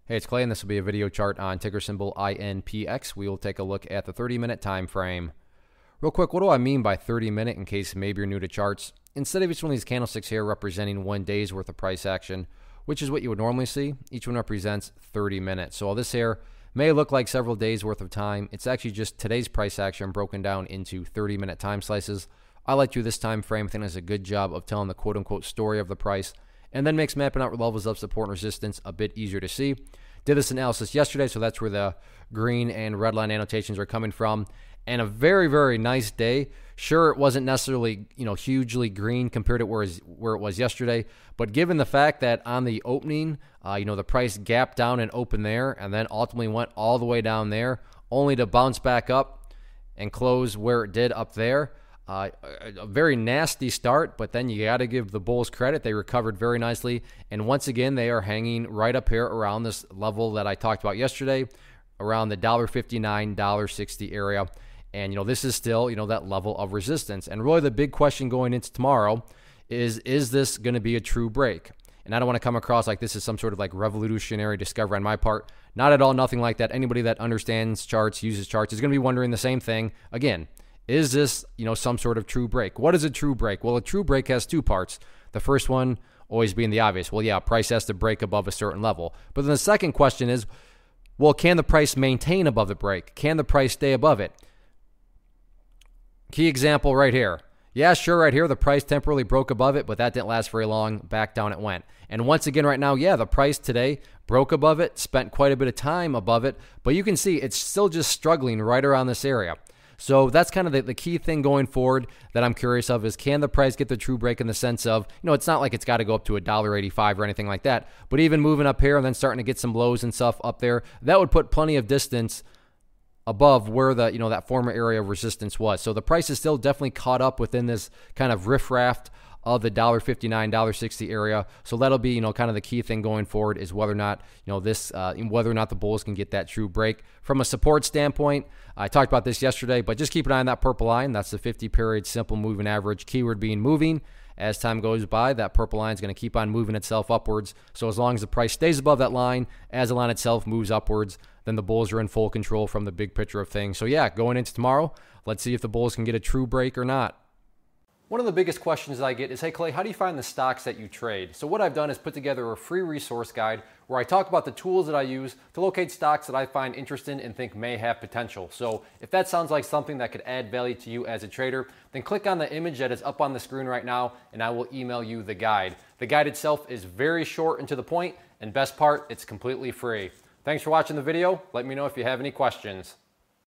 Hey, it's Clay, and this will be a video chart on ticker symbol INPX. We will take a look at the 30-minute time frame. Real quick, what do I mean by 30-minute in case maybe you're new to charts? Instead of each one of these candlesticks here representing 1 day's worth of price action, which is what you would normally see, each one represents 30 minutes. So all this here may look like several days worth of time. It's actually just today's price action broken down into 30-minute time slices. I like to do this time frame. I think it does a good job of telling the quote-unquote story of the price, and then makes mapping out levels of support and resistance a bit easier to see. Did this analysis yesterday, so that's where the green and red line annotations are coming from. And a very, very nice day. Sure, it wasn't necessarily, hugely green compared to where it was yesterday, but given the fact that on the opening, the price gapped down and opened there, and then ultimately went all the way down there, only to bounce back up and close where it did up there. A very nasty start, but then you got to give the bulls credit. They recovered very nicely, and once again, they are hanging right up here around this level that I talked about yesterday, around the $1.59, $1.60 area. And, this is still, that level of resistance. And really the big question going into tomorrow is this going to be a true break? And I don't want to come across like this is some sort of like revolutionary discovery on my part. Not at all, nothing like that. Anybody that understands charts, uses charts, is going to be wondering the same thing. Again, is this, some sort of true break? What is a true break? Well, a true break has two parts. The first one always being the obvious. Well, yeah, price has to break above a certain level. But then the second question is, well, can the price maintain above the break? Can the price stay above it? Key example right here. Yeah, sure, right here, the price temporarily broke above it, but that didn't last very long. Back down it went. And once again, right now, yeah, the price today broke above it, spent quite a bit of time above it, but you can see it's still just struggling right around this area. So that's kind of the key thing going forward that I'm curious of is, can the price get the true break in the sense of, it's not like it's got to go up to $1.85 or anything like that, but even moving up here and then starting to get some lows and stuff up there, that would put plenty of distance above where the, that former area of resistance was. So the price is still definitely caught up within this kind of riffraff of the $1.59, $1.60 area. So that'll be, kind of the key thing going forward is whether or not, whether or not the bulls can get that true break. From a support standpoint, I talked about this yesterday, but just keep an eye on that purple line. That's the 50-period simple moving average, keyword being moving. As time goes by, that purple line is going to keep on moving itself upwards. So as long as the price stays above that line, as the line itself moves upwards, then the bulls are in full control from the big picture of things. So yeah, going into tomorrow, let's see if the bulls can get a true break or not. One of the biggest questions I get is, hey Clay, how do you find the stocks that you trade? So what I've done is put together a free resource guide where I talk about the tools that I use to locate stocks that I find interesting and think may have potential. So if that sounds like something that could add value to you as a trader, then click on the image that is up on the screen right now and I will email you the guide. The guide itself is very short and to the point, and best part, it's completely free. Thanks for watching the video. Let me know if you have any questions.